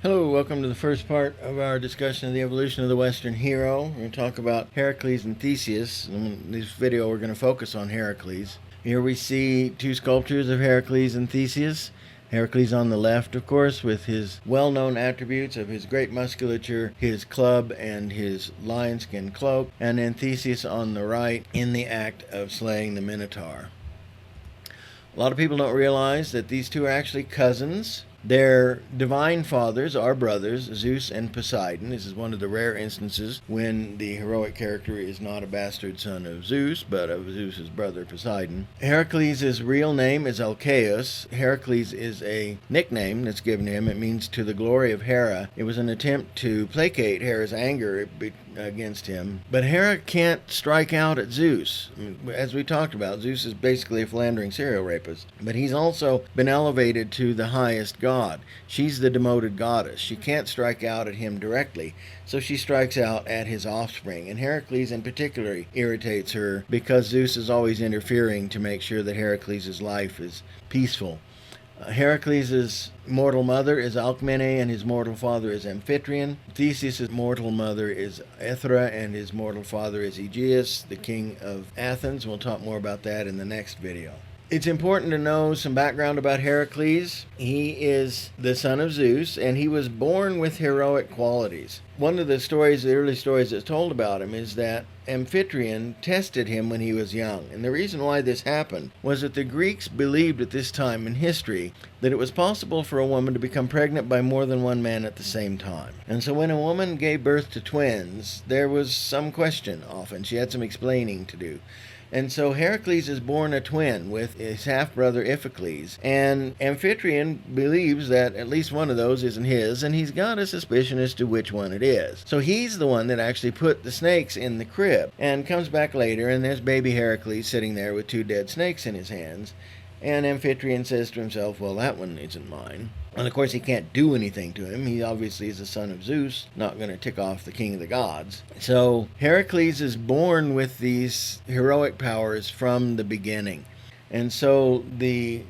Hello, welcome to the first part of our discussion of the evolution of the Western hero. We're going to talk about Heracles and Theseus. In this video, we're going to focus on Heracles. Here we see two sculptures of Heracles and Theseus. Heracles on the left, of course, with his well-known attributes of his great musculature, his club, and his lion-skin cloak, and then Theseus on the right in the act of slaying the Minotaur. A lot of people don't realize that these two are actually cousins. Their divine fathers are brothers, Zeus and Poseidon. This is one of the rare instances when the heroic character is not a bastard son of Zeus, but of Zeus's brother Poseidon. Heracles' real name is Alcaeus. Heracles is a nickname that's given him. It means to the glory of Hera. It was an attempt to placate Hera's anger against him. But Hera can't strike out at Zeus. As we talked about, Zeus is basically a philandering serial rapist. But he's also been elevated to the highest god. She's the demoted goddess. She can't strike out at him directly, so she strikes out at his offspring. And Heracles in particular irritates her because Zeus is always interfering to make sure that Heracles' life is peaceful. Heracles' mortal mother is Alcmene, and his mortal father is Amphitryon. Theseus' mortal mother is Aethra, and his mortal father is Aegeus, the king of Athens. We'll talk more about that in the next video. It's important to know some background about Heracles. He is the son of Zeus, and he was born with heroic qualities. One of the early stories that's told about him is that Amphitryon tested him when he was young. And the reason why this happened was that the Greeks believed at this time in history that it was possible for a woman to become pregnant by more than one man at the same time. And so when a woman gave birth to twins, there was some question often. She had some explaining to do. And so Heracles is born a twin with his half-brother Iphicles, and Amphitryon believes that at least one of those isn't his, and he's got a suspicion as to which one it is. So he's the one that actually put the snakes in the crib, and comes back later, and there's baby Heracles sitting there with two dead snakes in his hands, and Amphitryon says to himself, well, that one isn't mine. And of course he can't do anything to him. He obviously is the son of Zeus, not going to tick off the king of the gods. So Heracles is born with these heroic powers from the beginning. And so the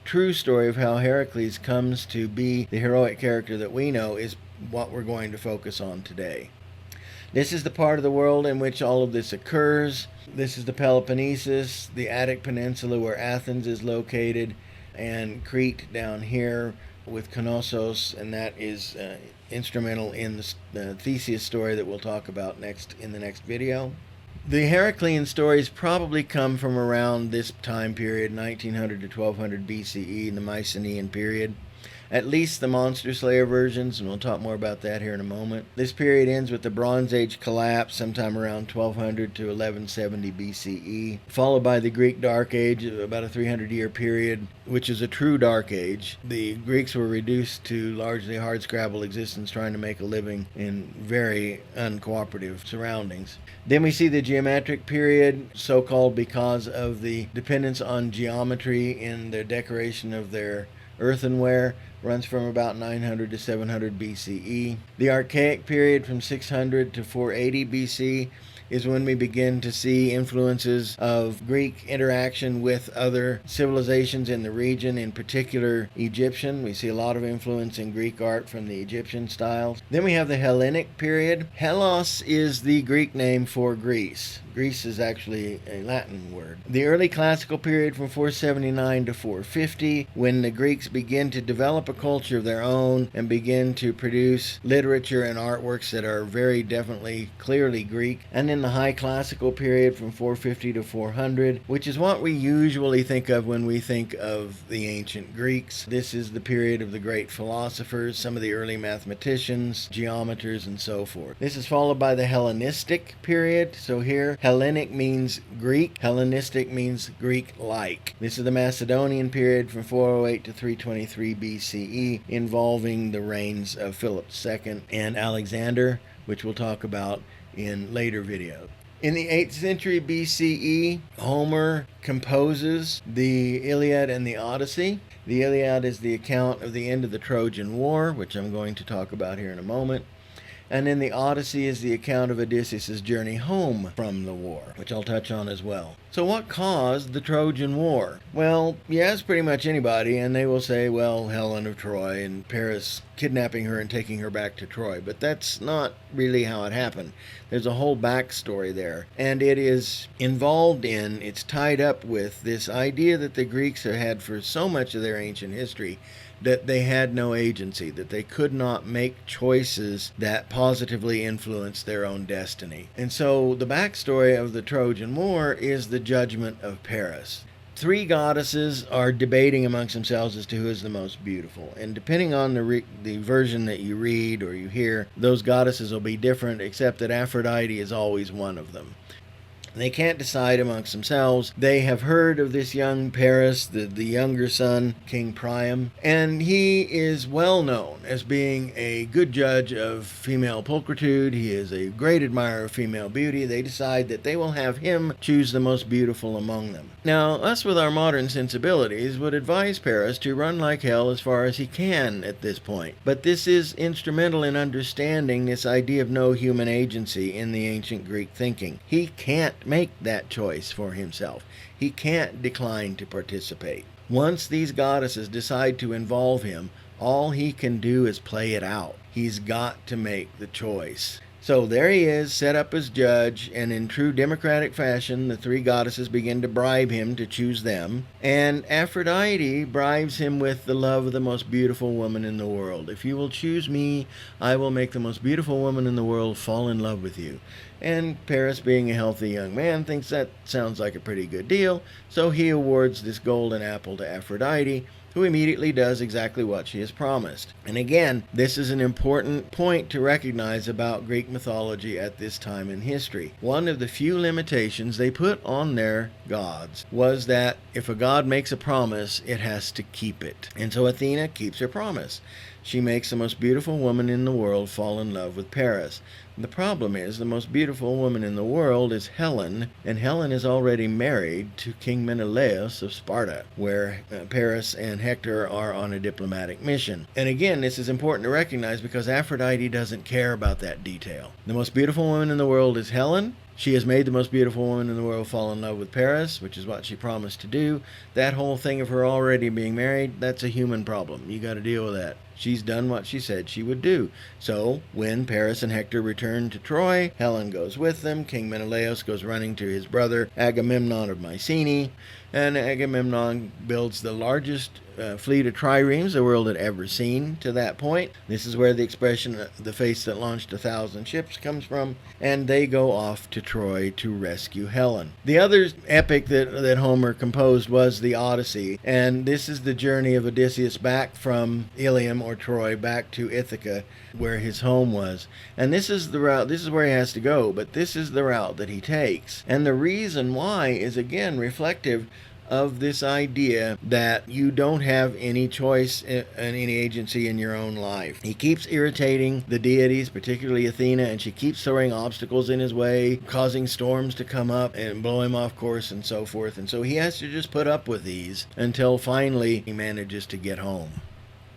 true story of how Heracles comes to be the heroic character that we know is what we're going to focus on today. This is the part of the world in which all of this occurs. This is the Peloponnesus, the Attic Peninsula where Athens is located, and Crete down here with Knossos, and that is instrumental in the Theseus story that we'll talk about next in the next video. The Heraclean stories probably come from around this time period, 1900 to 1200 BCE, in the Mycenaean period. At least the Monster Slayer versions, and we'll talk more about that here in a moment. This period ends with the Bronze Age collapse sometime around 1200 to 1170 BCE, followed by the Greek Dark Age, about a 300-year period, which is a true Dark Age. The Greeks were reduced to largely hardscrabble existence, trying to make a living in very uncooperative surroundings. Then we see the Geometric Period, so-called because of the dependence on geometry in the decoration of their earthenware, runs from about 900 to 700 BCE. The Archaic Period from 600 to 480 BC is when we begin to see influences of Greek interaction with other civilizations in the region, in particular Egyptian. We see a lot of influence in Greek art from the Egyptian styles. Then we have the Hellenic period. Hellas is the Greek name for Greece. Greece is actually a Latin word. The early classical period from 479 to 450, when the Greeks begin to develop a culture of their own and begin to produce literature and artworks that are very definitely, clearly Greek. And then the High Classical period from 450 to 400, which is what we usually think of when we think of the ancient Greeks. This is the period of the great philosophers, some of the early mathematicians, geometers, and so forth. This is followed by the Hellenistic period. So here, Hellenic means Greek, Hellenistic means Greek-like. This is the Macedonian period from 408 to 323 BCE, involving the reigns of Philip II and Alexander, which we'll talk about in later videos. In the 8th century BCE, Homer composes the Iliad and the Odyssey. The Iliad is the account of the end of the Trojan War, which I'm going to talk about here in a moment. And then the Odyssey is the account of Odysseus' journey home from the war, which I'll touch on as well. So what caused the Trojan War? Well, you ask pretty much anybody, and they will say, well, Helen of Troy and Paris kidnapping her and taking her back to Troy. But that's not really how it happened. There's a whole backstory there. And it is involved in, it's tied up with this idea that the Greeks have had for so much of their ancient history, that they had no agency, that they could not make choices that positively influenced their own destiny. And so the backstory of the Trojan War is the judgment of Paris. Three goddesses are debating amongst themselves as to who is the most beautiful. And depending on the version that you read or you hear, those goddesses will be different, except that Aphrodite is always one of them. They can't decide amongst themselves. They have heard of this young Paris, the younger son, King Priam, and he is well known as being a good judge of female pulchritude. He is a great admirer of female beauty. They decide that they will have him choose the most beautiful among them. Now, us with our modern sensibilities would advise Paris to run like hell as far as he can at this point. But this is instrumental in understanding this idea of no human agency in the ancient Greek thinking. He can't make that choice for himself. He can't decline to participate. Once these goddesses decide to involve him, all he can do is play it out. He's got to make the choice. So there he is, set up as judge, and in true democratic fashion, the three goddesses begin to bribe him to choose them. And Aphrodite bribes him with the love of the most beautiful woman in the world. If you will choose me, I will make the most beautiful woman in the world fall in love with you. And Paris, being a healthy young man, thinks that sounds like a pretty good deal, so he awards this golden apple to Aphrodite, who immediately does exactly what she has promised. And again, this is an important point to recognize about Greek mythology at this time in history. One of the few limitations they put on their gods was that if a god makes a promise, it has to keep it. And so Athena keeps her promise. She makes the most beautiful woman in the world fall in love with Paris. The problem is the most beautiful woman in the world is Helen, and Helen is already married to King Menelaus of Sparta, where Paris and Hector are on a diplomatic mission. And again, this is important to recognize because Aphrodite doesn't care about that detail. The most beautiful woman in the world is Helen. She has made the most beautiful woman in the world fall in love with Paris, which is what she promised to do. That whole thing of her already being married, that's a human problem. You got to deal with that. She's done what she said she would do. So, when Paris and Hector return to Troy, Helen goes with them. King Menelaus goes running to his brother Agamemnon of Mycenae, and Agamemnon builds the largest fleet of triremes the world had ever seen to that point. This is where the expression, the face that launched 1,000 ships, comes from, and they go off to Troy to rescue Helen. The other epic that Homer composed was the Odyssey, and this is the journey of Odysseus back from Ilium or Troy back to Ithaca, where his home was. And this is the route, this is where he has to go, but this is the route that he takes. And the reason why is again reflective of this idea that you don't have any choice and any agency in your own life. He keeps irritating the deities, particularly Athena, and she keeps throwing obstacles in his way, causing storms to come up and blow him off course and so forth. And so he has to just put up with these until finally he manages to get home.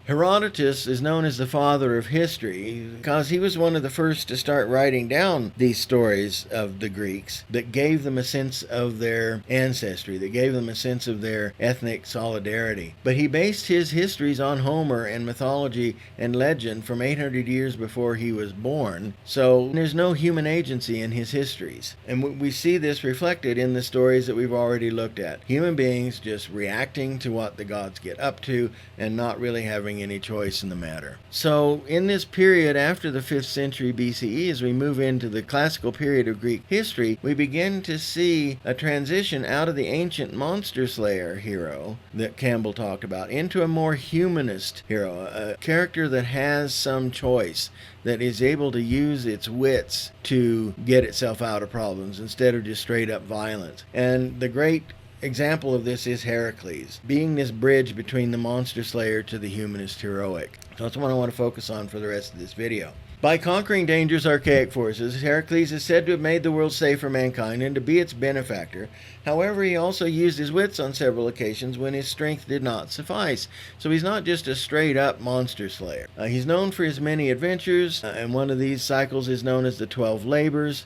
Herodotus is known as the father of history because he was one of the first to start writing down these stories of the Greeks that gave them a sense of their ancestry, that gave them a sense of their ethnic solidarity. But he based his histories on Homer and mythology and legend from 800 years before he was born, so there's no human agency in his histories. And we see this reflected in the stories that we've already looked at. Human beings just reacting to what the gods get up to and not really having any choice in the matter. So in this period after the 5th century BCE, as we move into the classical period of Greek history, we begin to see a transition out of the ancient monster slayer hero that Campbell talked about into a more humanist hero, a character that has some choice, that is able to use its wits to get itself out of problems instead of just straight up violence. And the great example of this is Heracles, being this bridge between the monster slayer to the humanist heroic. So that's what I want to focus on for the rest of this video. By conquering dangerous archaic forces, Heracles is said to have made the world safe for mankind and to be its benefactor. However, he also used his wits on several occasions when his strength did not suffice. So he's not just a straight-up monster slayer. He's known for his many adventures, and one of these cycles is known as the 12 Labors.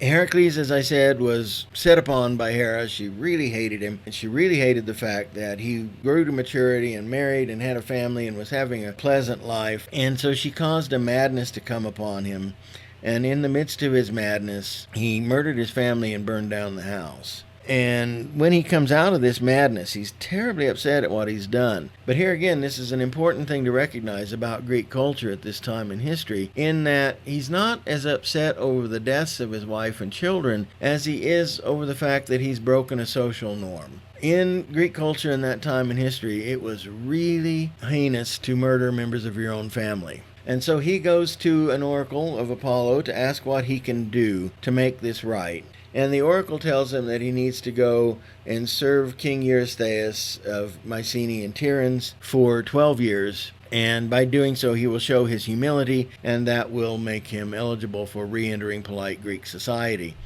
Heracles, as I said, was set upon by Hera. She really hated him, and she really hated the fact that he grew to maturity and married and had a family and was having a pleasant life. And so she caused a madness to come upon him. And in the midst of his madness, he murdered his family and burned down the house. And when he comes out of this madness, he's terribly upset at what he's done. But here again, this is an important thing to recognize about Greek culture at this time in history, in that he's not as upset over the deaths of his wife and children as he is over the fact that he's broken a social norm. In Greek culture in that time in history, it was really heinous to murder members of your own family. And so he goes to an oracle of Apollo to ask what he can do to make this right. And the oracle tells him that he needs to go and serve King Eurystheus of Mycenae and Tiryns for 12 years. And by doing so, he will show his humility, and that will make him eligible for re-entering polite Greek society.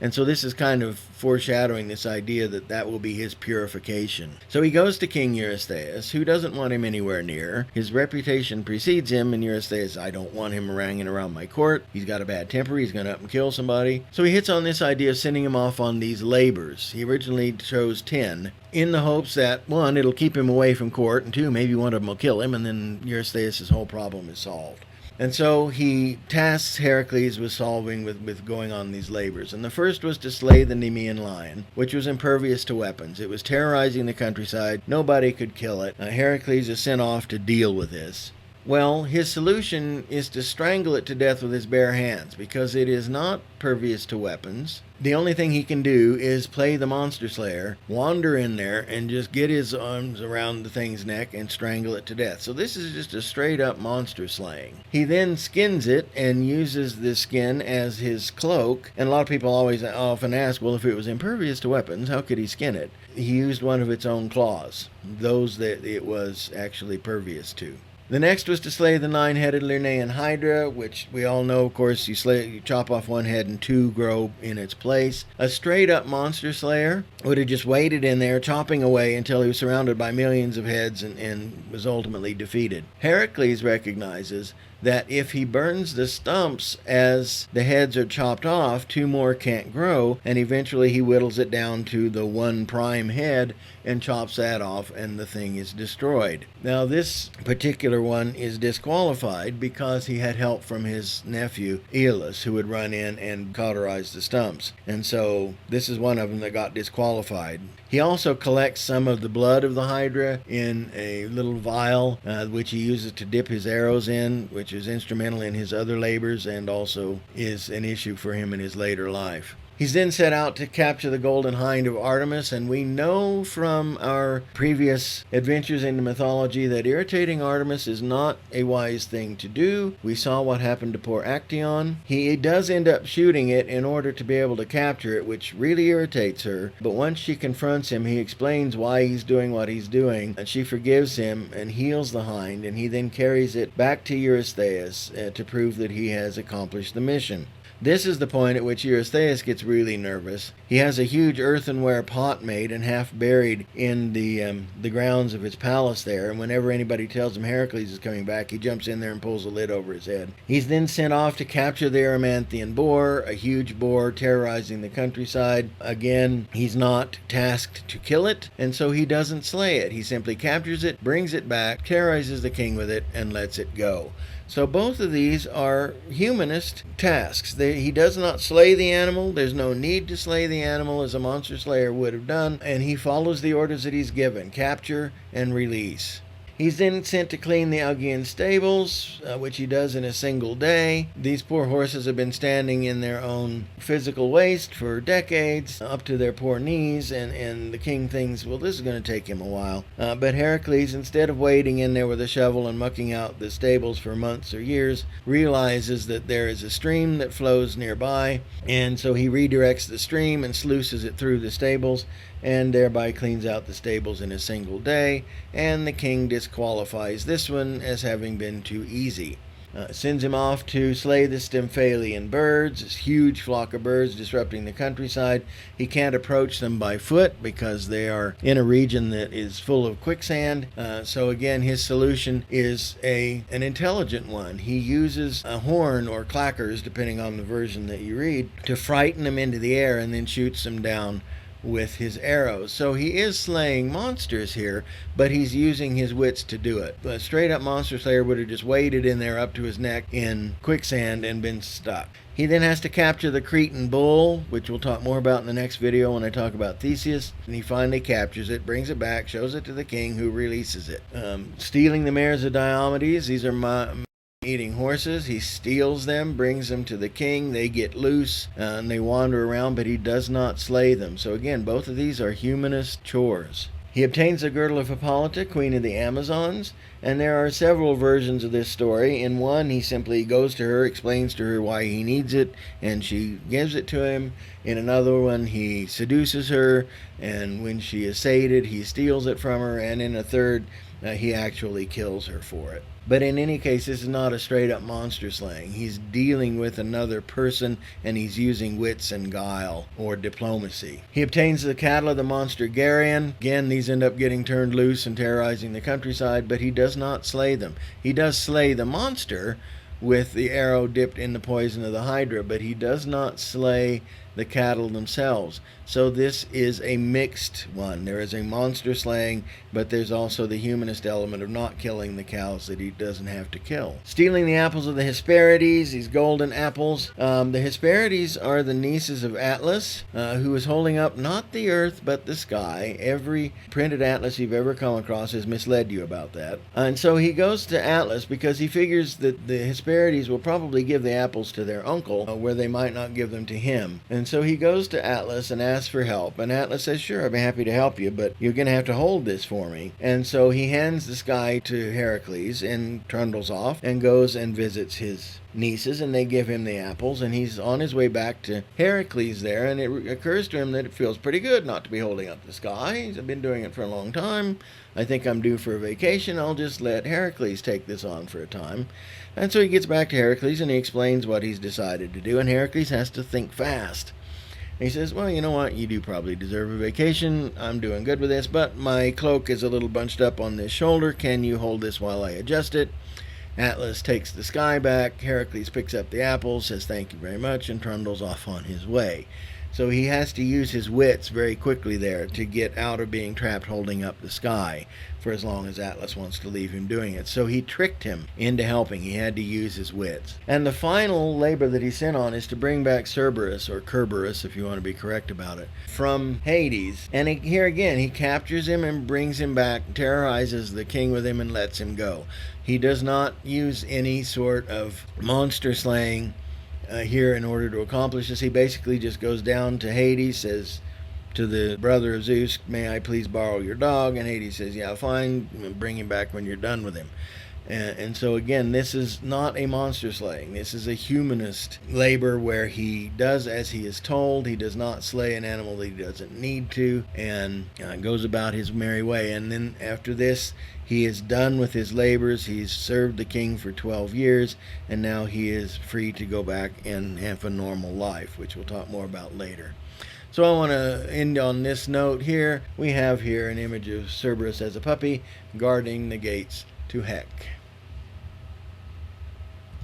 And so this is kind of foreshadowing this idea that that will be his purification. So he goes to King Eurystheus, who doesn't want him anywhere near. His reputation precedes him, and Eurystheus, I don't want him hanging around my court. He's got a bad temper. He's going to up and kill somebody. So he hits on this idea of sending him off on these labors. He originally chose 10, in the hopes that, 1, it'll keep him away from court, and 2, maybe one of them will kill him, and then Eurystheus' whole problem is solved. And so he tasks Heracles with with going on these labors. And the first was to slay the Nemean lion, which was impervious to weapons. It was terrorizing the countryside. Nobody could kill it. Heracles is sent off to deal with this. Well, his solution is to strangle it to death with his bare hands, because it is not pervious to weapons. The only thing he can do is play the monster slayer, wander in there, and just get his arms around the thing's neck and strangle it to death. So this is just a straight-up monster slaying. He then skins it and uses the skin as his cloak. And a lot of people often ask, well, if it was impervious to weapons, how could he skin it? He used one of its own claws, those that it was actually pervious to. The next was to slay the 9-headed Lernaean Hydra, which we all know, of course, you chop off one head and 2 grow in its place. A straight-up monster slayer would have just waited in there, chopping away until he was surrounded by millions of heads and was ultimately defeated. Heracles recognizes that if he burns the stumps as the heads are chopped off, 2 more can't grow, and eventually he whittles it down to the 1 prime head and chops that off, and the thing is destroyed. Now this particular one is disqualified because he had help from his nephew Aeolus, who would run in and cauterize the stumps. And so this is one of them that got disqualified. He also collects some of the blood of the Hydra in a little vial, which he uses to dip his arrows in, which is instrumental in his other labors and also is an issue for him in his later life. He's then set out to capture the golden hind of Artemis, and we know from our previous adventures into mythology that irritating Artemis is not a wise thing to do. We saw what happened to poor Actaeon. He does end up shooting it in order to be able to capture it, which really irritates her. But once she confronts him, he explains why he's doing what he's doing, and she forgives him and heals the hind, and he then carries it back to Eurystheus to prove that he has accomplished the mission. This is the point at which Eurystheus gets really nervous. He has a huge earthenware pot made and half buried in the grounds of his palace there, and whenever anybody tells him Heracles is coming back, he jumps in there and pulls the lid over his head. He's then sent off to capture the Erymanthian boar, a huge boar terrorizing the countryside. Again, he's not tasked to kill it, and so he doesn't slay it. He simply captures it, brings it back, terrorizes the king with it, and lets it go. So both of these are humanist tasks. He does not slay the animal. There's no need to slay the animal as a monster slayer would have done. And he follows the orders that he's given: capture and release. He's then sent to clean the Augean stables, which he does in a single day. These poor horses have been standing in their own physical waste for decades, up to their poor knees, and the king thinks, well, this is going to take him a while. But Heracles, instead of waiting in there with a shovel and mucking out the stables for months or years, realizes that there is a stream that flows nearby, and so he redirects the stream and sluices it through the stables, and thereby cleans out the stables in a single day, and the king disqualifies this one as having been too easy. Sends him off to slay the Stymphalian birds, this huge flock of birds disrupting the countryside. He can't approach them by foot because they are in a region that is full of quicksand. So again, his solution is an intelligent one. He uses a horn or clackers, depending on the version that you read, to frighten them into the air and then shoots them down with his arrows. So he is slaying monsters here, but he's using his wits to do it. A straight up monster slayer would have just waded in there up to his neck in quicksand and been stuck. He then has to capture the Cretan bull, which we'll talk more about in the next video when I talk about Theseus. And he finally captures it, brings it back, shows it to the king, who releases it. Stealing the mares of Diomedes. These are eating horses. He steals them, brings them to the king. They get loose and they wander around, but he does not slay them. So again, both of these are humanist chores. He obtains the girdle of Hippolyta, queen of the Amazons, and there are several versions of this story. In one, he simply goes to her, explains to her why he needs it, and she gives it to him. In another one, he seduces her, and when she is sated, he steals it from her. And in a third, he actually kills her for it. But in any case, this is not a straight-up monster slaying. He's dealing with another person, and he's using wits and guile, or diplomacy. He obtains the cattle of the monster Geryon. Again, these end up getting turned loose and terrorizing the countryside, but he does not slay them. He does slay the monster with the arrow dipped in the poison of the Hydra, but he does not slay the cattle themselves. So this is a mixed one. There is a monster slaying, but there's also the humanist element of not killing the cows that he doesn't have to kill. Stealing the apples of the Hesperides, these golden apples. The Hesperides are the nieces of Atlas, who is holding up not the earth, but the sky. Every printed atlas you've ever come across has misled you about that. And so he goes to Atlas because he figures that the Hesperides will probably give the apples to their uncle, where they might not give them to him. And so he goes to Atlas and asks for help. And Atlas says, sure, I'd be happy to help you, but you're going to have to hold this for me. And so he hands the sky to Heracles and trundles off and goes and visits his nieces, and they give him the apples, and he's on his way back to Heracles there, and it occurs to him that it feels pretty good not to be holding up the sky. He's been doing it for a long time. I think I'm due for a vacation. I'll just let Heracles take this on for a time. And so he gets back to Heracles, and he explains what he's decided to do, and Heracles has to think fast. He says, well, you know what? You do probably deserve a vacation. I'm doing good with this, but my cloak is a little bunched up on this shoulder. Can you hold this while I adjust it? Atlas takes the sky back. Heracles picks up the apple, says thank you very much, and trundles off on his way. So he has to use his wits very quickly there to get out of being trapped holding up the sky for as long as Atlas wants to leave him doing it. So he tricked him into helping. He had to use his wits. And the final labor that he's sent on is to bring back Cerberus, or Kerberos if you want to be correct about it, from Hades. And here again, he captures him and brings him back, terrorizes the king with him, and lets him go. He does not use any sort of monster slaying here in order to accomplish this. He basically just goes down to Hades, says to the brother of Zeus, may I please borrow your dog? And Hades says, yeah, fine, bring him back when you're done with him. And so again, this is not a monster slaying. This is a humanist labor where he does as he is told. He does not slay an animal that he doesn't need to, and goes about his merry way. And then after this, he is done with his labors. He's served the king for 12 years, and now he is free to go back and have a normal life, which we'll talk more about later. So I want to end on this note here. We have here an image of Cerberus as a puppy guarding the gates to Hec.